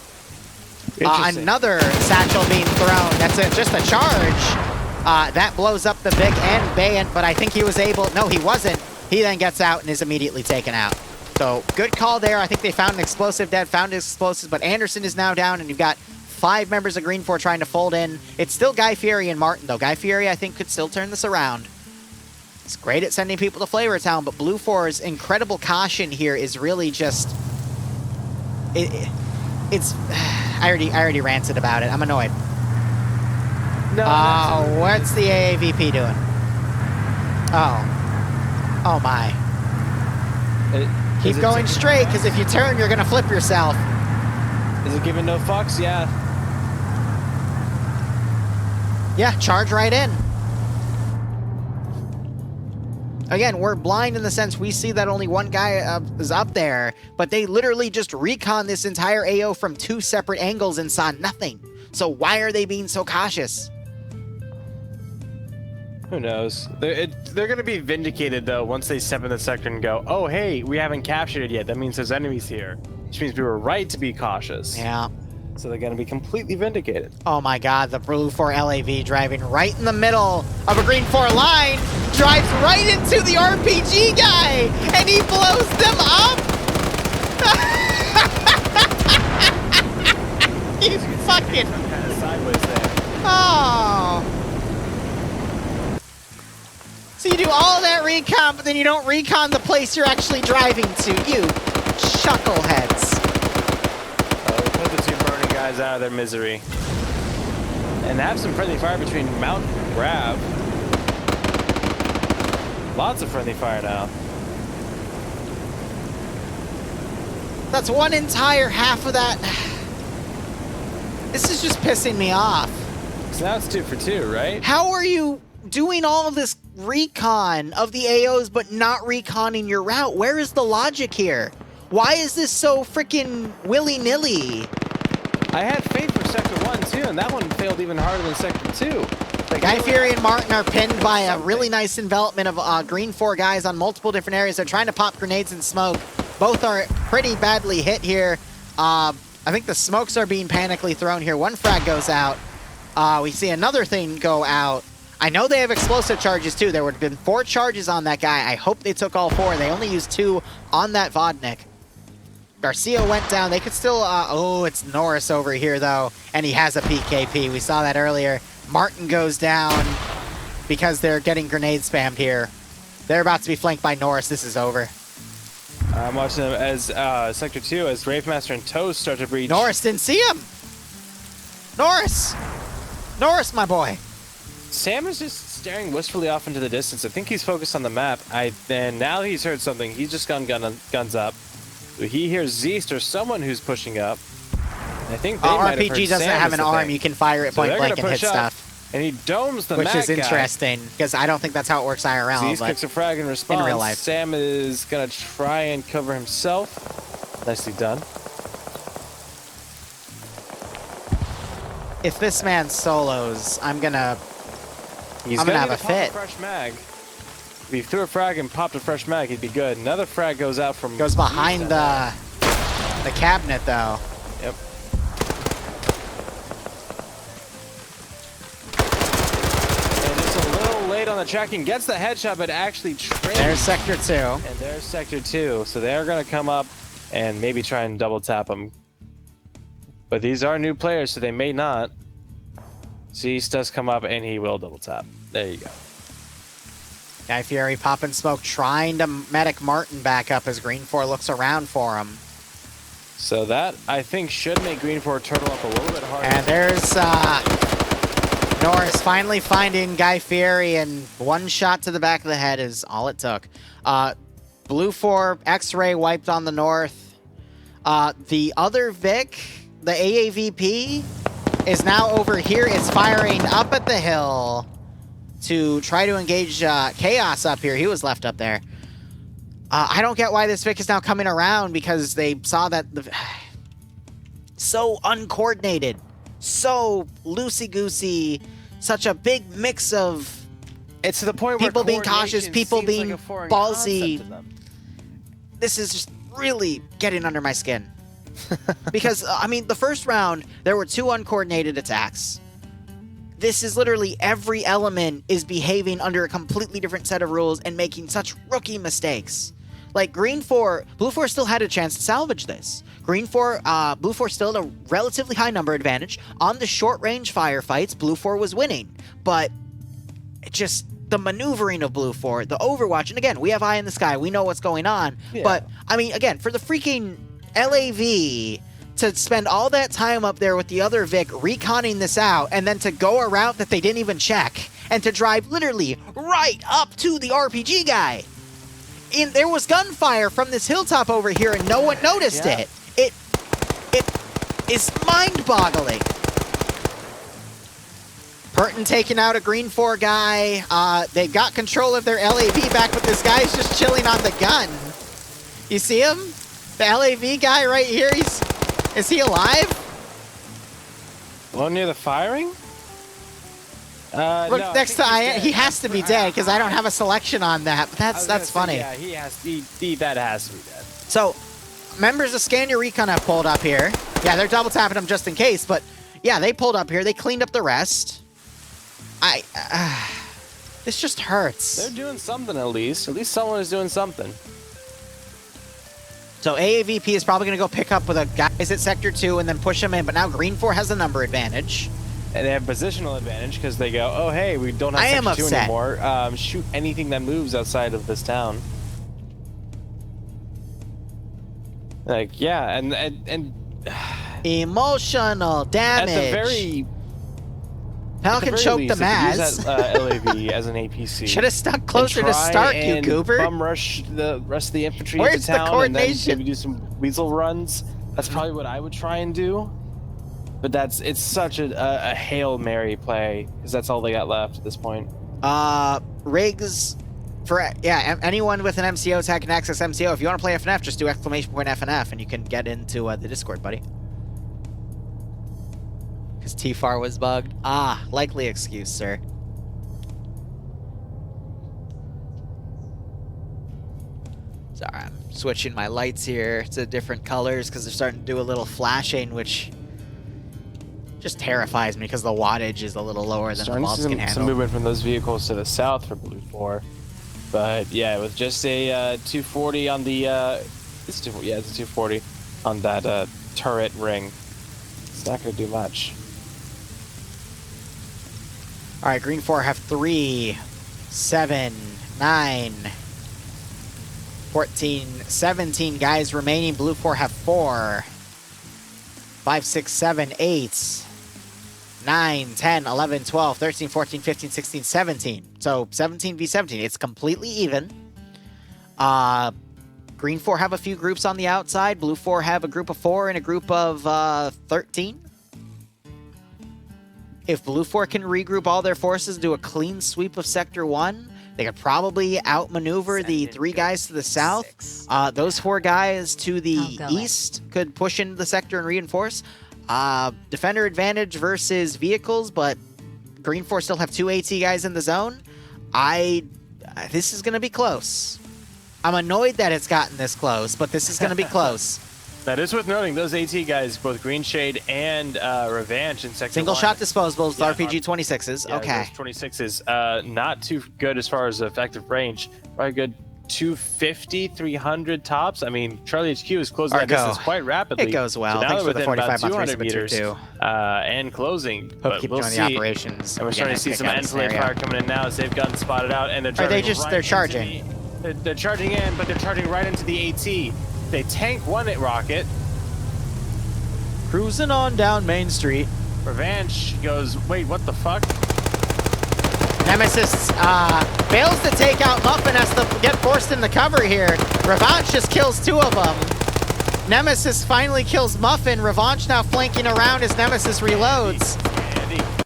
Another satchel being thrown. That's just a charge. That blows up the Vic and Bayant, but I think he was able... No, he wasn't. He then gets out and is immediately taken out. So, good call there. I think they found an explosive dead, found explosives, but Anderson is now down, and you've got 5 members of Green 4 trying to fold in. It's still Guy Fieri and Martin, though. Guy Fieri, I think, could still turn this around. It's great at sending people to Flavor Town, but Blue 4's incredible caution here is really just... It's... I already ranted about it. I'm annoyed. No, what's the AAVP doing? Oh my. Keep going straight, because if you turn, you're going to flip yourself. Is it giving no fucks? Yeah. Yeah, charge right in. Again, we're blind in the sense we see that only one guy is up there, but they literally just recon this entire AO from 2 separate angles and saw nothing. So why are they being so cautious? Who knows? They're going to be vindicated, though, once they step in the sector and go, oh, hey, we haven't captured it yet. That means there's enemies here. Which means we were right to be cautious. Yeah. So they're going to be completely vindicated. Oh my god, the Blue 4 LAV driving right in the middle of a Green 4 line, drives right into the RPG guy, and he blows them up! You fucking... kind of sideways there. Oh... So you do all that recon, but then you don't recon the place you're actually driving to. You chuckleheads. Put the 2 burning guys out of their misery. And have some friendly fire between Mount and Grab. Lots of friendly fire now. That's one entire half of that. This is just pissing me off. So now it's 2 for 2, right? How are you doing all of this recon of the AOs but not reconning your route? Where is the logic here? Why is this so freaking willy-nilly? I had faith for Sector 1 too, and that one failed even harder than Sector 2. Like, Guy Fieri and Martin are pinned by a really nice envelopment of Green 4 guys on multiple different areas. They're trying to pop grenades and smoke. Both are pretty badly hit here. I think the smokes are being panically thrown here. One frag goes out. We see another thing go out. I know they have explosive charges too. There would have been 4 charges on that guy. I hope they took all 4. They only used 2 on that Vodnik. Garcia went down. They could still... oh, it's Norris over here, though. And he has a PKP. We saw that earlier. Martin goes down because they're getting grenade spammed here. They're about to be flanked by Norris. This is over. I'm watching them as Sector 2, as Gravemaster and Toast start to breach. Norris didn't see him. Norris! Norris, my boy. Sam is just staring wistfully off into the distance. I think he's focused on the map. Then now he's heard something. He's just gone guns up. So he hears Zeist or someone who's pushing up. I think they might have heard RPG doesn't Sam have is an the arm. thing. You can fire it So point they're blank gonna and hit push up, stuff. And he domes the Which Mac is guy. interesting, because I don't think that's how it works IRL. Zeist But kicks a frag in response. in real life. Sam is going to try and cover himself. Nicely done. if this man solos, I'm gonna He's gonna have need a to pop fit. Fresh mag. If he threw a frag and popped a fresh mag, he'd be good. Another frag goes out from... Goes behind the cabinet, though. Yep. And it's a little late on the tracking. Gets the headshot, but actually trades. There's Sector 2. And there's Sector 2. So they're going to come up and maybe try and double tap him. But these are new players, so they may not. Zeus does come up, and he will double tap. There you go. Guy Fieri popping smoke, trying to medic Martin back up as Green 4 looks around for him. So that, I think, should make Green 4 turtle up a little bit harder. And there's Norris finally finding Guy Fieri, and one shot to the back of the head is all it took. Blue 4, X-Ray wiped on the north. The other Vic, the AAVP, is now over here. It's firing up at the hill to try to engage Chaos up here. He was left up there. I don't get why this Vic is now coming around, because they saw that the... so uncoordinated, so loosey-goosey, such a big mix of... It's to the point people where being cautious, coordination people seems being like a foreign ballsy. concept to them. This is just really getting under my skin. Because, I mean, the first round, there were 2 uncoordinated attacks. This is literally every element is behaving under a completely different set of rules and making such rookie mistakes. Like, Blue 4 still had a chance to salvage this. Blue 4 still had a relatively high number advantage. On the short-range firefights, Blue 4 was winning. But it just... the maneuvering of Blue 4, the Overwatch, and again, we have Eye in the Sky, we know what's going on, Yeah. but, I mean, again, for the freaking LAV to spend all that time up there with the other Vic reconning this out, and then to go a route that they didn't even check, and to drive literally right up to the RPG guy. There was gunfire from this hilltop over here, and no one noticed Yeah. it. It is mind-boggling. Burton taking out a Green 4 guy. They've got control of their LAV back, but this guy's just chilling on the gun. You see him? The LAV guy right here, is he alive? One near the firing? Look, No, next to I think he's he dead. has to be dead, because I don't have a selection on that, but I was that's gonna funny. say, yeah, that has to be dead. So, members of Scan Your Recon have pulled up here. Yeah, they're double tapping him just in case, but yeah, they pulled up here. They cleaned up the rest. This just hurts. They're doing something at least. At least someone is doing something. So AAVP is probably going to go pick up with the guys at Sector 2 and then push them in, but now Green 4 has the number advantage. And they have positional advantage because they go, oh, hey, we don't have I am Sector 2 upset. anymore. Shoot anything that moves outside of this town. Like, yeah, and Emotional damage. at the very... Falcon choked the Maz. Use that, LAV as an APC. Should have stuck closer to start, you and goober. Bum rush the rest of the infantry Where's into the town, coordination? and then maybe do some weasel runs. That's probably what I would try and do. But it's such a Hail Mary play, because that's all they got left at this point. Riggs, anyone with an MCO tag can access MCO. If you want to play FNF, just do !FNF and you can get into the Discord, buddy. Because TFAR was bugged. Likely excuse, sir. Sorry, I'm switching my lights here to different colors because they're starting to do a little flashing, which just terrifies me because the wattage is a little lower than the Starting to bulbs see can some handle. movement from those vehicles to the south for Blue 4. But yeah, with just a 240 on the... it's a 240. on that turret ring. It's not going to do much. All right, Green 4 have 3, 7, 9, 14, 17 guys remaining. Blue 4 have 4, 5, 6, 7, 8, 9, 10, 11, 12, 13, 14, 15, 16, 17. So 17 v 17. It's completely even. Green 4 have a few groups on the outside. Blue 4 have a group of 4 and a group of 13. If Blue 4 can regroup all their forces, do a clean sweep of Sector 1, they could probably outmaneuver the 3 guys to the south. Those 4 guys to the east could push into the sector and reinforce. Defender advantage versus vehicles, but Green 4 still have 2 AT guys in the zone. This is going to be close. I'm annoyed that it's gotten this close, but this is going to be close. That is worth noting. Those AT guys, both Green Shade and Revenge in Sector Single 1. shot disposables, yeah, RPG 26s. Yeah, okay. 26s. Not too good as far as effective range. Probably good 250, 300 tops. I mean, Charlie HQ is closing that distance quite rapidly. It goes well. So now Thanks they're for the within 45 about month 200 meters too. And closing. Hope but keep we'll joining see. the operations. And we're starting to see some enfilade fire coming in now as they've gotten spotted out, and they're driving they're charging. They're charging in, but they're charging right into the AT. They tank one rocket. Cruising on down Main Street. Revenge goes, wait, what the fuck? Nemesis fails to take out Muffin, has to get forced in the cover here. Revanche just kills 2 of them. Nemesis finally kills Muffin. Revanche now flanking around as Nemesis reloads.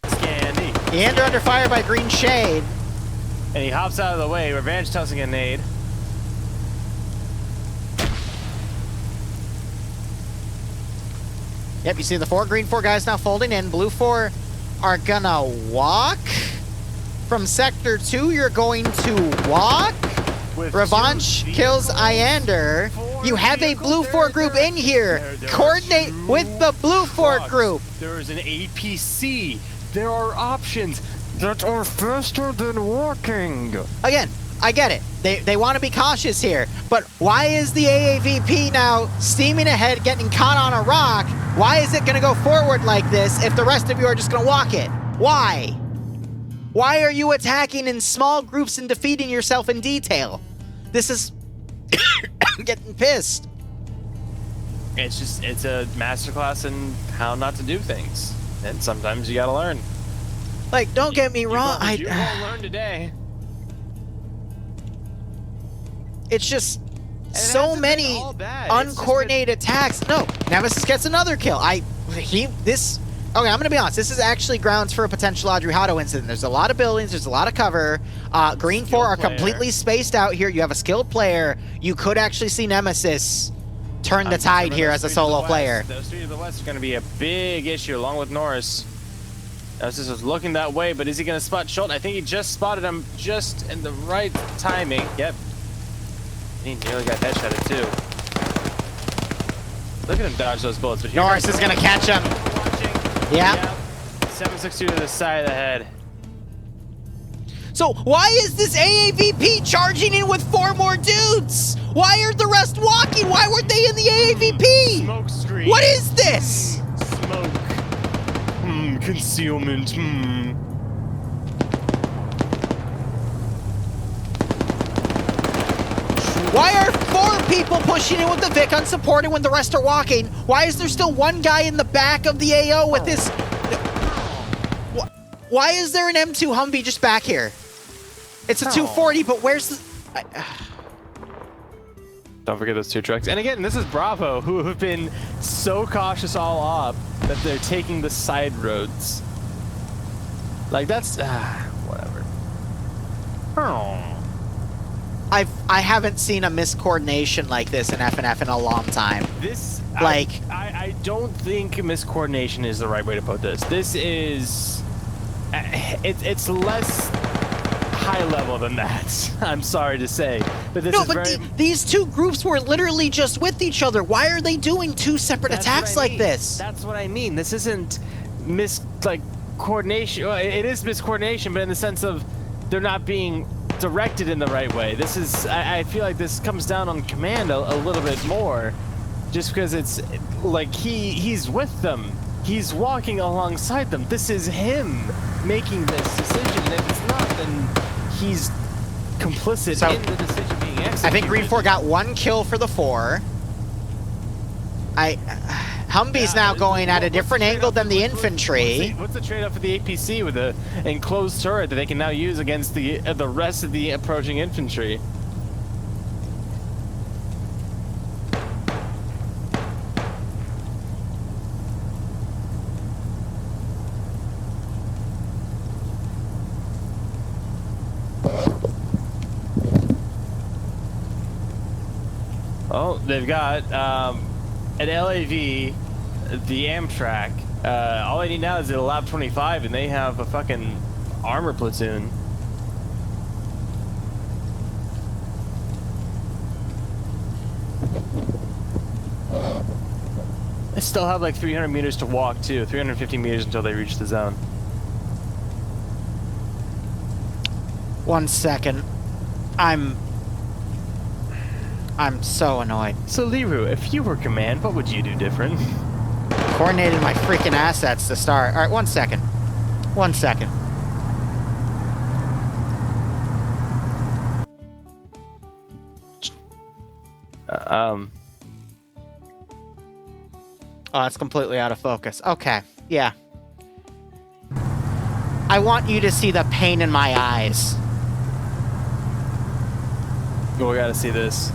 Scandy. Leander under fire by Green Shade. And he hops out of the way. Revenge tossing a nade. Yep, you see the Green 4 guys now folding in. Blue 4 are gonna walk. From Sector 2, you're going to walk. Revanche kills Iander. You have a Blue 4 group in here. Coordinate with the Blue 4 group. There is an APC. There are options that are faster than walking. Again, I get it. They want to be cautious here. But why is the AAVP now steaming ahead, getting caught on a rock? Why is it going to go forward like this if the rest of you are just going to walk it? Why? Why are you attacking in small groups and defeating yourself in detail? This is... I'm getting pissed. It's a masterclass in how not to do things. And sometimes you gotta learn. Like, don't get me wrong. You won't learn today. It's just so many uncoordinated attacks. No, Nemesis gets another kill. Okay, I'm gonna be honest. This is actually grounds for a potential Audrey Hotto incident. There's a lot of buildings. There's a lot of cover. Green 4 are completely spaced out here. You have a skilled player. You could actually see Nemesis turn the tide here as a solo player. Those 3 to the west are gonna be a big issue along with Norris. Nemesis was looking that way, but is he gonna spot Schultz? I think he just spotted him just in the right timing. Yep. He nearly got headshotted too. Look at him dodge those bullets. But Norris is gonna catch him. Yeah. 762 to the side of the head. So why is this AAVP charging in with 4 more dudes? Why are the rest walking? Why weren't they in the AAVP? Smoke screen. What is this? Smoke. Concealment. Why are 4 people pushing in with the Vic unsupported when the rest are walking? Why is there still 1 guy in the back of the AO with this? Why is there an M2 Humvee just back here? It's a 240, but where's the... Don't forget those 2 trucks. And again, this is Bravo, who have been so cautious all up that they're taking the side roads. Like, that's... whatever. I haven't seen a miscoordination like this in FNF in a long time. This... Like... I don't think miscoordination is the right way to put this. This is... It's less high level than that. I'm sorry to say. But this is very... these 2 groups were literally just with each other. Why are they doing 2 separate attacks like this? That's what I mean. This isn't coordination. Well, it is miscoordination, but in the sense of they're not being directed in the right way. This is... I feel like this comes down on command a little bit more. just because it's like he's with them. He's walking alongside them. This is him making this decision. And if it's not, then he's complicit in the decision being executed. I think Green 4 got 1 kill for the 4. Humvee's now going at a different angle than the infantry. What's the trade-off for the APC with the enclosed turret that they can now use against the rest of the approaching infantry? Oh, they've got an LAV, the Amtrak. All they need now is a Lab 25, and they have a fucking armor platoon. They still have like 300 meters to walk too, 350 meters until they reach the zone. 1 second. I'm so annoyed. So Liru, if you were command, what would you do different? Coordinated my freaking assets to start. All right, 1 second. 1 second. Oh, it's completely out of focus. Okay, yeah. I want you to see the pain in my eyes. We gotta see this.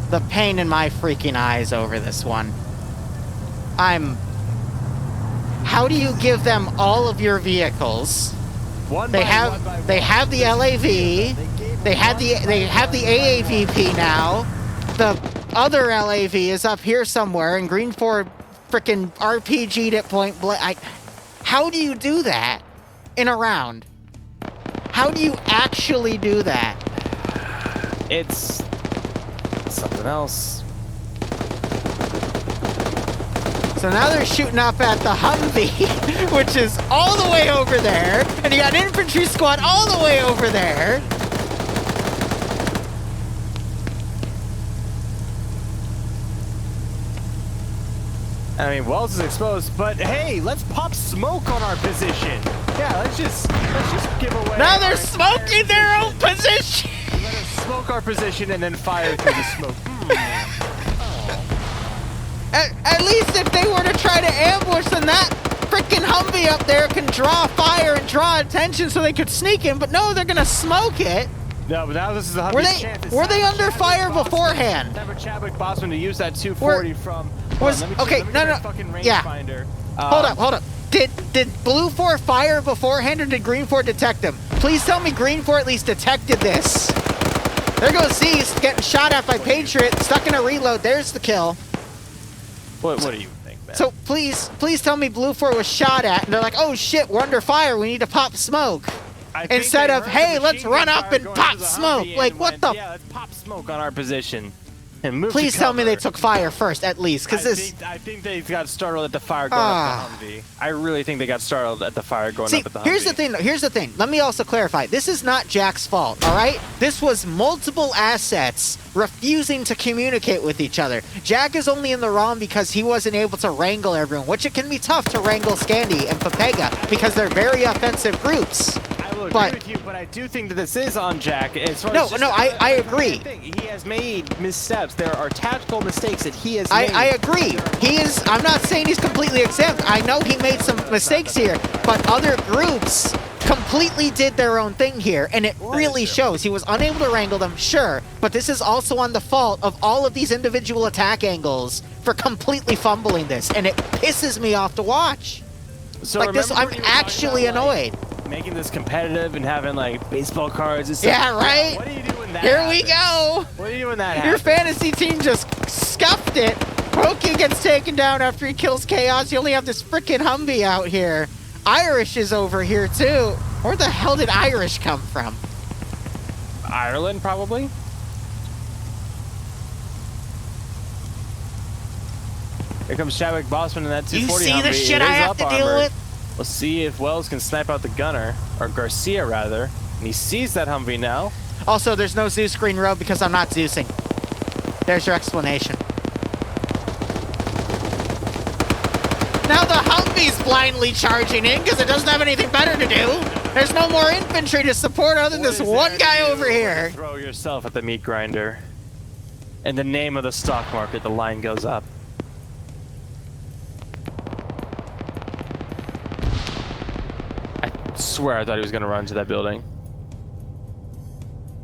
The pain in my freaking eyes over this one. How do you give them all of your vehicles? They have the LAV. They have the AAVP now. The other LAV is up here somewhere, and Green 4 freaking RPG'd at point blank. How do you do that in a round? How do you actually do that? It's something else. So now they're shooting up at the Humvee, which is all the way over there, and you got an infantry squad all the way over there. I mean, Wells is exposed, but hey, let's pop smoke on our position. Yeah, let's just give away. Now they're smoking their own position. Let us smoke our position and then fire through the smoke. At least if they were to try to ambush, then that freaking Humvee up there can draw fire and draw attention so they could sneak in. But no, they're gonna smoke it. No, but now this is the Humvee's chance. Were they under fire beforehand? Never Chadwick Bossman to use that 240 from. Okay, no. Yeah. Hold up. Did Blue 4 fire beforehand, or did Green 4 detect them? Please tell me Green 4 at least detected this. There goes Z's getting shot at by Patriot, stuck in a reload. There's the kill. What do you think, man? So please tell me Blue 4 was shot at, and they're like, oh shit, we're under fire, we need to pop smoke. Instead of, hey, let's run up and pop smoke. Like, what the? Yeah, let's pop smoke on our position. And move Please tell me they took fire first, at least, because I think they got startled at the fire going up the Humvee. I really think they got startled at the fire going up at the Humvee. Here's the thing. Let me also clarify. This is not Jack's fault, all right? This was multiple assets refusing to communicate with each other. Jack is only in the wrong because he wasn't able to wrangle everyone, which it can be tough to wrangle Scandi and Papega because they're very offensive groups. I will agree with you, but I do think that this is on Jack. I agree. He has made missteps. There are tactical mistakes that he has made. I agree. I'm not saying he's completely exempt. I know he made some mistakes here, but other groups completely did their own thing here, and it really shows. He was unable to wrangle them, sure, but this is also on the fault of all of these individual attack angles for completely fumbling this, and it pisses me off to watch. So like this, I'm actually annoyed. Making this competitive and having like baseball cards and stuff. Yeah, right? What do you do when that Here happens? we go! What do you do when that Your happens? fantasy team just scuffed it. Proki gets taken down after he kills Chaos. You only have this freaking Humvee out here. Irish is over here too. Where the hell did Irish come from? Ireland, probably? Here comes Chadwick Bossman in that 240 You see Humvee. the shit It I is have up to deal armored. with? We'll see if Wells can snipe out the gunner, or Garcia rather. And he sees that Humvee now. Also, there's no Zeus Green Road because I'm not Zeusing. There's your explanation. Now the Humvee's blindly charging in because it doesn't have anything better to do. There's no more infantry to support other than this one guy over here. Throw yourself at the meat grinder. In the name of the stock market, the line goes up. I swear I thought he was going to run into that building.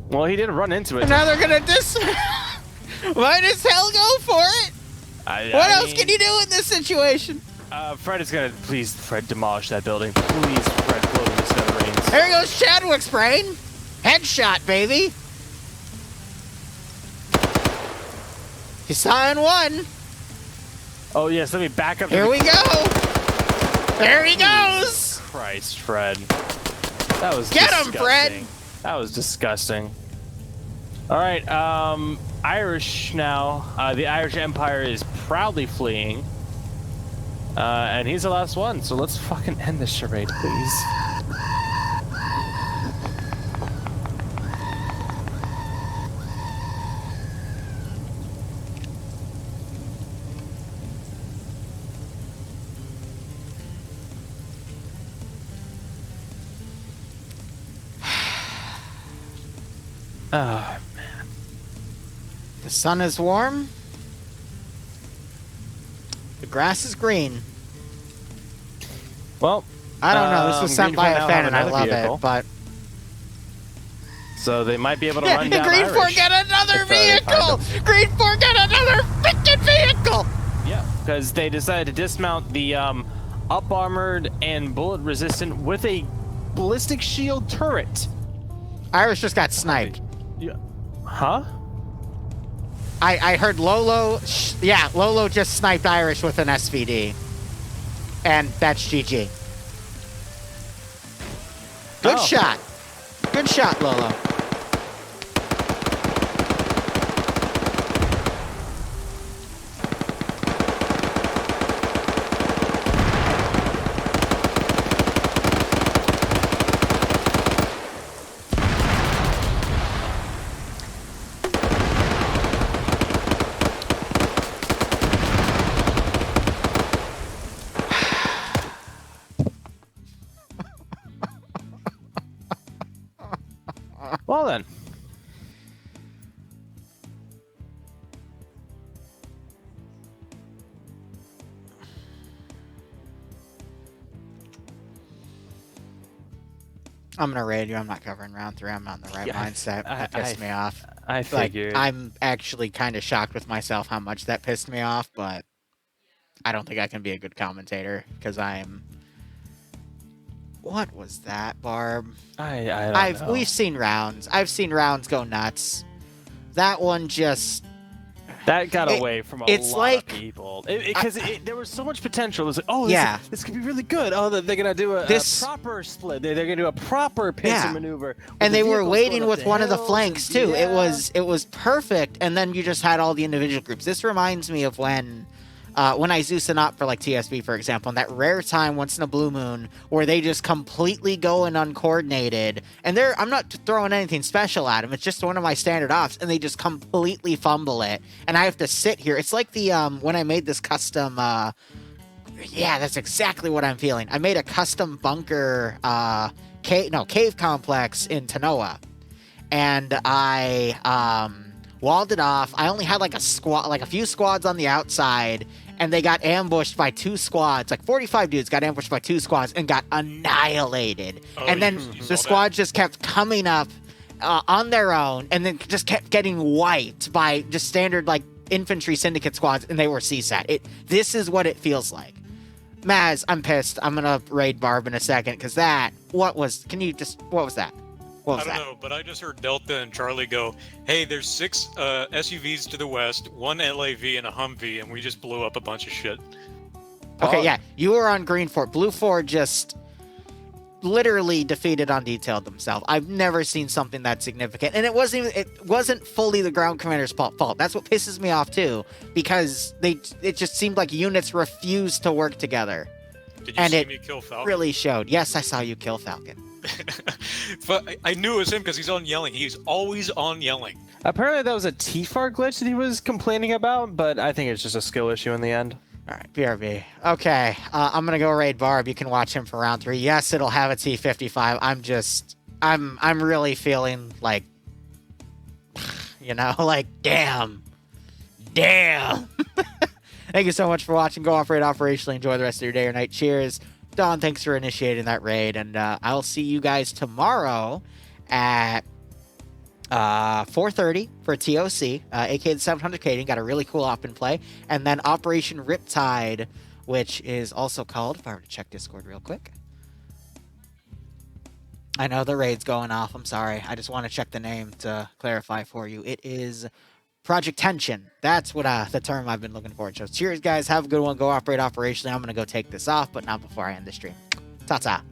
Well, he didn't run into it. And now they're going to might as hell go for it. What else can you do in this situation? Fred is going to... Please, Fred, demolish that building. Please, Fred, blow them to smithereens. There goes Chadwick's brain. Headshot, baby. He's saw in one. Oh, yes, let me back up. Here we go. There he goes. Christ, Fred. That was Get disgusting. him, Fred. That was disgusting. All right, Irish now. The Irish Empire is proudly fleeing. And he's the last one, so let's fucking end this charade, please. Oh, man. The sun is warm. The grass is green. Well, I don't know. This was sent by a fan, and I love it. But so they might be able to run down Green Irish. 4 got another vehicle. Green 4 got another freaking vehicle. Yeah, because they decided to dismount the up armored and bullet resistant with a ballistic shield turret. Irish just got sniped. Yeah. Huh? I heard Lolo. Yeah, Lolo just sniped Irish with an SVD. And that's GG. Good shot. Good shot, Lolo. Well then. I'm gonna raid you. I'm not covering round 3. I'm not in the right mindset. That pissed me off. I figured. I'm actually kind of shocked with myself how much that pissed me off, but I don't think I can be a good commentator because I'm... What was that, Barb? I don't know. We've seen rounds. I've seen rounds go nuts. That one just... That got away from a lot of people. Because there was so much potential. It was like, oh, this could be really good. Oh, they're going to do a proper split. They're going to do a proper pincer maneuver. And they were waiting with one of the flanks, too. Yeah. It was perfect, and then you just had all the individual groups. This reminds me of when I Zeus and Op for like TSB, for example, and that rare time once in a blue moon where they just completely go in uncoordinated. And I'm not throwing anything special at them. It's just one of my standard ops, and they just completely fumble it. And I have to sit here. It's like the when I made this custom. Yeah, that's exactly what I'm feeling. I made a custom bunker cave complex in Tanoa, and I walled it off. I only had like a few squads on the outside. And they got ambushed by 2 squads. Like 45 dudes got ambushed by 2 squads and got annihilated. And then the squads just kept coming up on their own and then just kept getting wiped by just standard like infantry syndicate squads, and they were CSAT. This is what it feels like. Maz, I'm pissed. I'm going to raid Barb in a second because what was that? What was I don't know, but I just heard Delta and Charlie go, hey, there's 6 SUVs to the west, 1 LAV and a Humvee, and we just blew up a bunch of shit. Okay, yeah, you were on Green 4. Blue 4 just literally defeated Undetailed themselves. I've never seen something that significant. And it wasn't fully the ground commander's fault. That's what pisses me off, too, because it just seemed like units refused to work together. Did you see me kill Falcon? Really showed. Yes, I saw you kill Falcon. But I knew it was him because he's on yelling. He's always on yelling. Apparently that was a TFAR glitch that he was complaining about, but I think it's just a skill issue in the end. All right, BRB. Okay, I'm gonna go raid Barb. You can watch him for round 3. Yes, it'll have a T55. I'm really feeling like, like, damn. Thank you so much for watching. Go operate operationally. Enjoy the rest of your day or night. Cheers. Don, thanks for initiating that raid, and I'll see you guys tomorrow at 4:30 for TOC, aka the 700 Kading. Got a really cool op in play, and then Operation Riptide, which is also called, if I were to check Discord real quick. I know the raid's going off. I'm sorry. I just want to check the name to clarify for you. It is Project Tension. That's what the term I've been looking for. So cheers, guys. Have a good one. Go operate operationally. I'm going to go take this off, but not before I end the stream. Ta-ta.